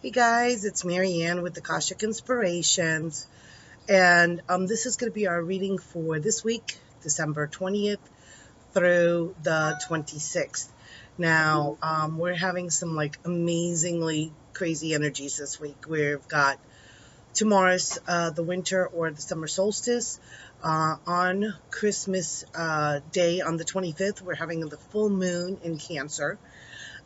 Hey guys, it's Marianne with Akashic Inspirations, and this is going to be our reading for this week, December 20th through the 26th. Now, we're having some like amazingly crazy energies this week. We've got tomorrow's the winter or the summer solstice. On Christmas Day on the 25th, we're having the full moon in Cancer.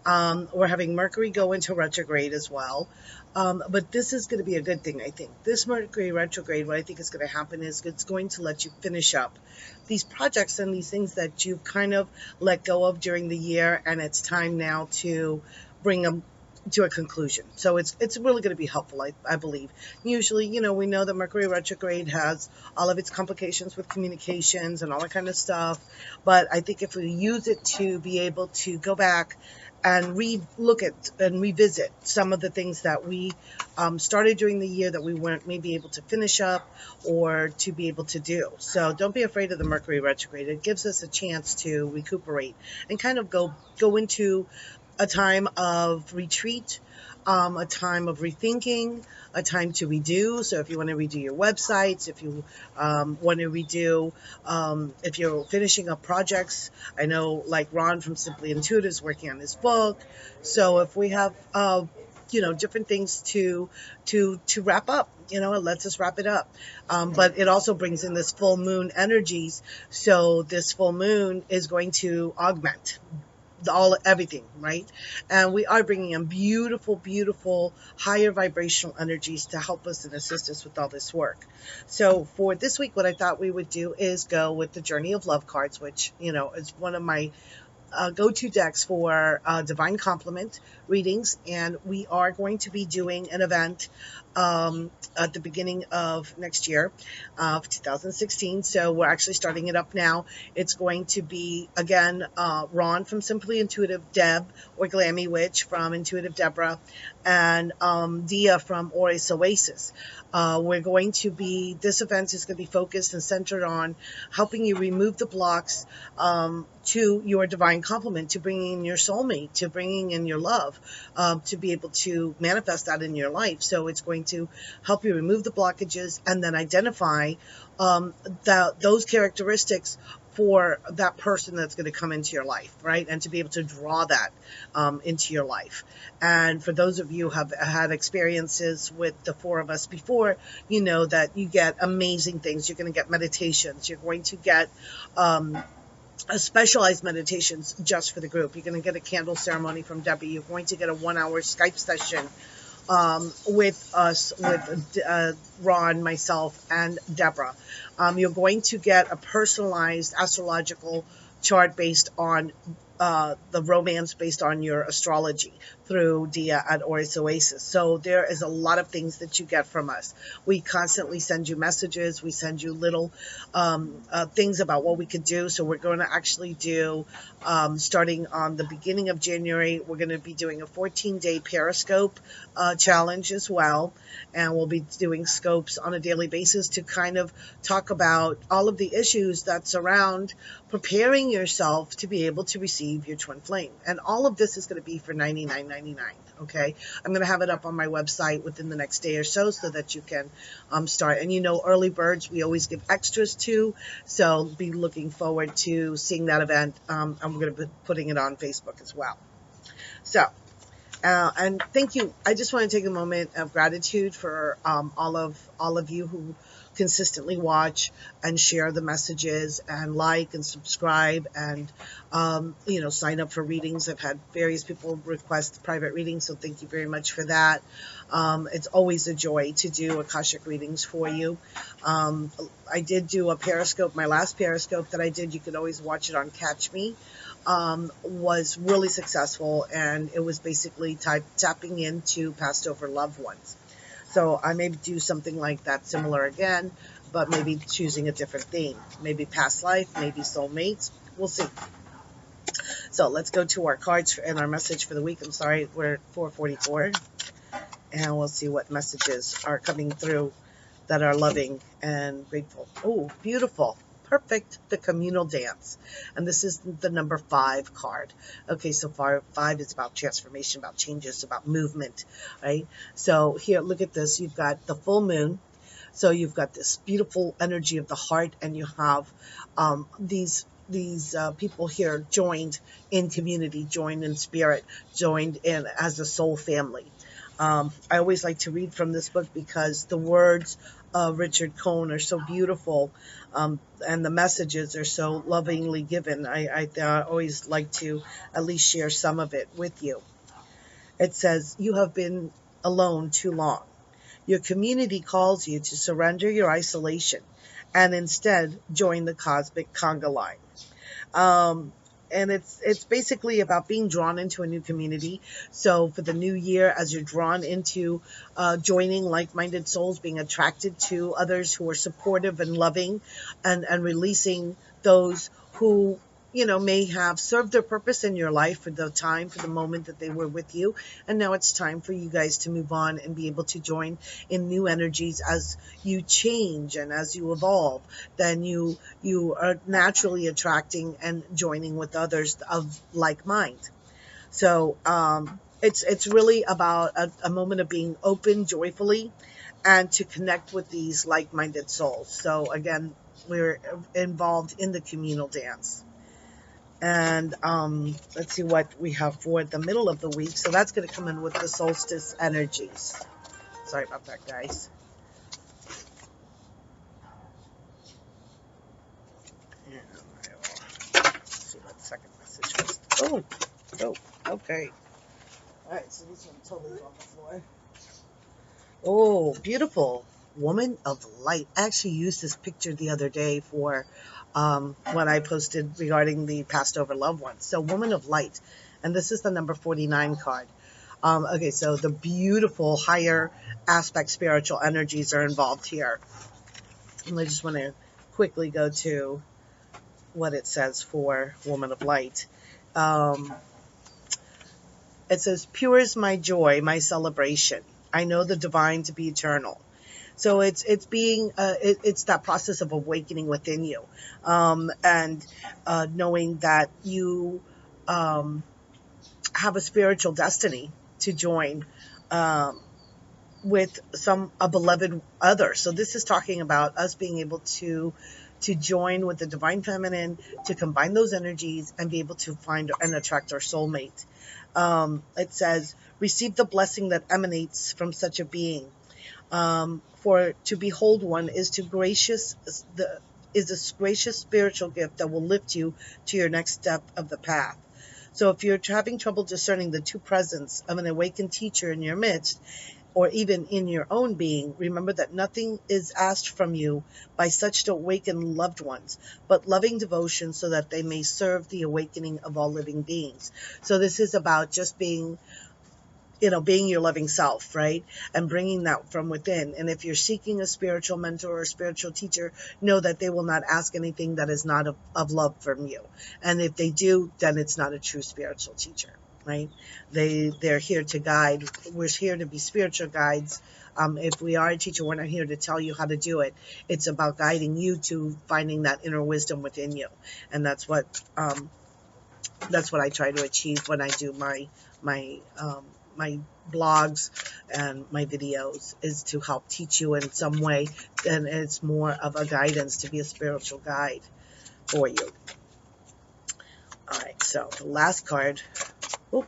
We're having Mercury go into retrograde as well. But this is going to be a good thing, I think. This Mercury retrograde, what I think is going to happen is it's going to let you finish up these projects and these things that you kind of let go of during the year, and it's time now to bring them to a conclusion. So it's really going to be helpful, I believe. Usually, we know that Mercury retrograde has all of its complications with communications and all that kind of stuff. But I think if we use it to be able to go back and look at and revisit some of the things that we started during the year that we weren't maybe able to finish up or to be able to do. So don't be afraid of the Mercury retrograde. It gives us a chance to recuperate and kind of go into a time of retreat, a time of rethinking, a time to redo. So if you want to redo your websites, if you want to redo, if you're finishing up projects, I know like Ron from Simply Intuitive is working on his book. So if we have, different things to wrap up, it lets us wrap it up. But it also brings in this full moon energies. So this full moon is going to augment everything, right? And we are bringing in beautiful higher vibrational energies to help us and assist us with all this work. So for this week, what I thought we would do is go with the Journey of Love cards, which is one of my go-to decks for divine complement readings. And we are going to be doing an event at the beginning of next year, of 2016. So we're actually starting it up now. It's going to be, again, Ron from Simply Intuitive, Deb, or Glammy Witch from Intuitive Deborah, and Dia from Oris Oasis. This event is going to be focused and centered on helping you remove the blocks to your divine complement, to bringing in your soulmate, to bringing in your love, to be able to manifest that in your life. So it's going to help you remove the blockages and then identify those characteristics for that person that's going to come into your life, right? And to be able to draw that into your life. And for those of you who have had experiences with the four of us before, you know that you get amazing things. You're going to get meditations. You're going to get a specialized meditations just for the group. You're going to get a candle ceremony from Debbie. You're going to get a 1 hour Skype session with us, with Ron, myself, and Deborah. You're going to get a personalized astrological chart based on the romance based on your astrology through Dia at Oris Oasis. So there is a lot of things that you get from us. We constantly send you messages. We send you little things about what we could do. So we're going to actually do, starting on the beginning of January, we're going to be doing a 14-day Periscope challenge as well. And we'll be doing scopes on a daily basis to kind of talk about all of the issues that surround preparing yourself to be able to receive your twin flame. And all of this is going to be for $99.99. Okay, I'm going to have it up on my website within the next day or so that you can start. And early birds, we always give extras to, so be looking forward to seeing that event. I'm going to be putting it on Facebook as well. So and thank you. I just want to take a moment of gratitude for all of you who consistently watch and share the messages and like and subscribe and sign up for readings. I've had various people request private readings, so thank you very much for that. It's always a joy to do Akashic readings for you. I did do a Periscope, my last Periscope that I did. You can always watch it on Catch Me. Was really successful, and it was basically tapping into past over loved ones. So I may do something like that similar again, but maybe choosing a different theme. Maybe past life, maybe soulmates. We'll see. So let's go to our cards and our message for the week. I'm sorry, we're at 4:44, and we'll see what messages are coming through that are loving and grateful. Oh, beautiful. perfect the communal dance. And this is the number 5 card. Okay, so far 5 is about transformation, about changes, about movement, right? So here, look at this. You've got the full moon. So you've got this beautiful energy of the heart, and you have these people here joined in community, joined in spirit, joined in as a soul family. I always like to read from this book because the words of Richard Cohn are so beautiful, and the messages are so lovingly given. I always like to at least share some of it with you. It says, "You have been alone too long. Your community calls you to surrender your isolation and instead join the cosmic conga line." Um, and it's basically about being drawn into a new community. So for the new year, as you're drawn into joining like-minded souls, being attracted to others who are supportive and loving, and releasing those who may have served their purpose in your life for the time, for the moment that they were with you, and now it's time for you guys to move on and be able to join in new energies. As you change and as you evolve, then you are naturally attracting and joining with others of like mind. So it's really about a moment of being open joyfully and to connect with these like-minded souls. So again, we're involved in the communal dance. And let's see what we have for the middle of the week. So that's going to come in with the solstice energies. Sorry about that, guys. And let's see what the second message was. Oh, okay. All right, so this one totally on the floor. Oh, beautiful. Woman of light. I actually used this picture the other day for what I posted regarding the passed over loved ones. So, woman of light. And this is the number 49 card. Okay, so the beautiful higher aspect spiritual energies are involved here. And I just want to quickly go to what it says for woman of light. It says, "Pure is my joy, my celebration. I know the divine to be eternal." So it's that process of awakening within you, and knowing that you have a spiritual destiny to join with a beloved other. So this is talking about us being able to join with the divine feminine, to combine those energies and be able to find and attract our soulmate. It says, "Receive the blessing that emanates from such a being. For to behold one is a gracious spiritual gift that will lift you to your next step of the path." So if you're having trouble discerning the two presence of an awakened teacher in your midst, or even in your own being, remember that nothing is asked from you by such awakened loved ones, but loving devotion so that they may serve the awakening of all living beings. So this is about just being your loving self, right? And bringing that from within. And if you're seeking a spiritual mentor or a spiritual teacher, know that they will not ask anything that is not of love from you. And if they do, then it's not a true spiritual teacher, right? They're here to guide. We're here to be spiritual guides. If we are a teacher, we're not here to tell you how to do it. It's about guiding you to finding that inner wisdom within you. And that's what I try to achieve when I do my blogs and my videos, is to help teach you in some way. And it's more of a guidance to be a spiritual guide for you. All right, so the last card, for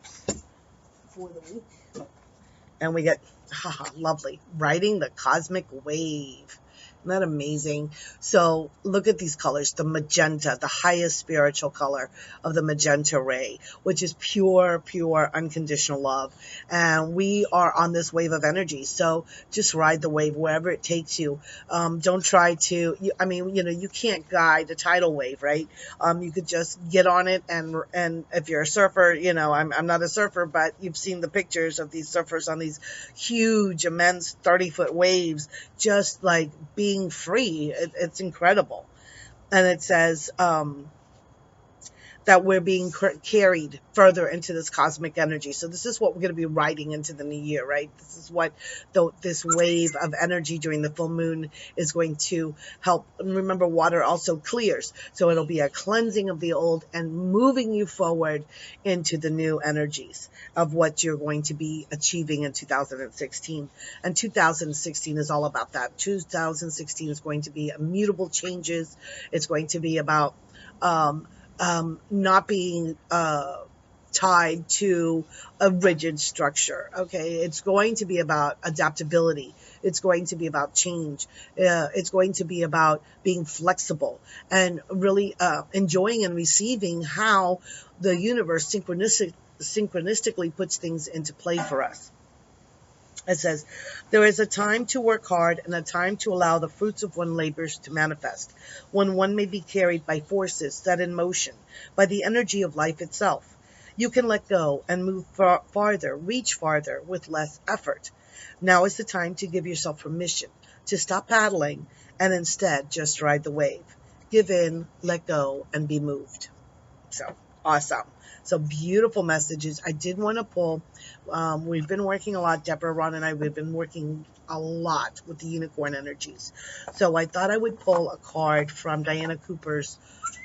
the week, and we get, lovely, riding the cosmic wave. Isn't that amazing? So look at these colors. The magenta, the highest spiritual color of the magenta ray, which is pure, unconditional love. And we are on this wave of energy. So just ride the wave wherever it takes you. Don't try to, you can't guide a tidal wave, right? You could just get on it. And if you're a surfer, I'm not a surfer, but you've seen the pictures of these surfers on these huge, immense 30-foot waves, just like being free. It's incredible. And it says, that we're being carried further into this cosmic energy. So this is what we're going to be riding into the new year, right? This is what this wave of energy during the full moon is going to help. And remember, water also clears. So it'll be a cleansing of the old and moving you forward into the new energies of what you're going to be achieving in 2016. And 2016 is all about that. 2016 is going to be immutable changes. It's going to be about not being tied to a rigid structure. Okay, it's going to be about adaptability. It's going to be about change. It's going to be about being flexible and really enjoying and receiving how the universe synchronistically puts things into play for us. It says, there is a time to work hard and a time to allow the fruits of one's labors to manifest, when one may be carried by forces set in motion by the energy of life itself. You can let go and move farther, reach farther with less effort. Now is the time to give yourself permission to stop paddling and instead just ride the wave. Give in, let go, and be moved. So awesome. So beautiful messages. I did want to pull. We've been working a lot, Deborah, Ron, and I. We've been working a lot with the unicorn energies. So I thought I would pull a card from Diana Cooper's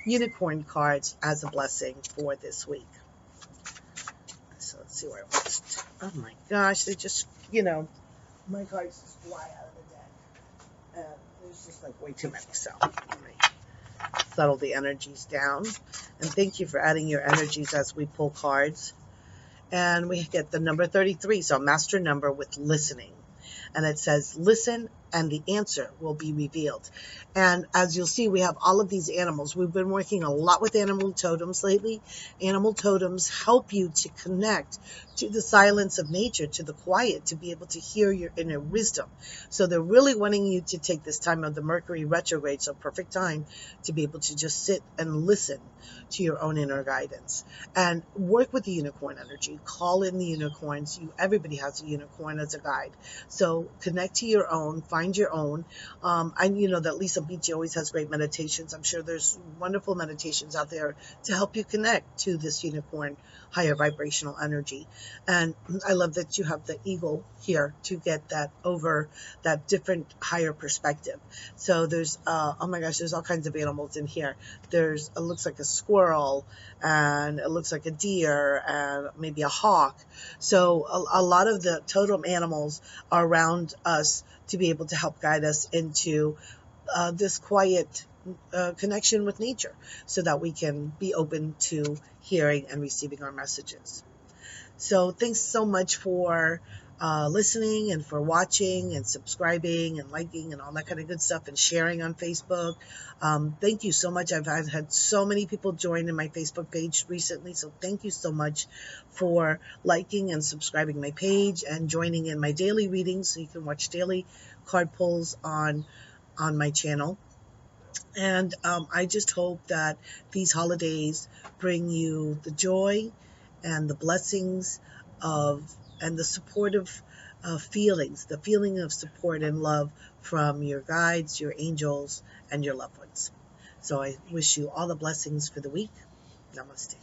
unicorn cards as a blessing for this week. So let's see where I was. Oh my gosh, they just, my cards just fly out of the deck. And there's just like way too many. So settle the energies down. And thank you for adding your energies as we pull cards. And we get the number 33, so master number with listening. And it says, listen and the answer will be revealed. And as you'll see, we have all of these animals. We've been working a lot with animal totems lately. Animal totems help you to connect to the silence of nature, to the quiet, to be able to hear your inner wisdom. So they're really wanting you to take this time of the Mercury retrograde, so perfect time to be able to just sit and listen to your own inner guidance and work with the unicorn energy. Call in the unicorns. Everybody has a unicorn as a guide. So connect to your own, find your own. I know that Lisa Beachy always has great meditations. I'm sure there's wonderful meditations out there to help you connect to this unicorn higher vibrational energy. And I love that you have the eagle here to get that over that different higher perspective. So there's, oh my gosh, there's all kinds of animals in here. It looks like a squirrel, and it looks like a deer, and maybe a hawk. So a lot of the totem animals are around us to be able to help guide us into this quiet connection with nature, so that we can be open to hearing and receiving our messages. So thanks so much for listening and for watching and subscribing and liking and all that kind of good stuff and sharing on Facebook. Thank you so much. I've had so many people join in my Facebook page recently, so thank you so much for liking and subscribing my page and joining in my daily readings, so you can watch daily card pulls on my channel. And I just hope that these holidays bring you the joy and the blessings and the supportive feelings, the feeling of support and love from your guides, your angels, and your loved ones. So I wish you all the blessings for the week. Namaste.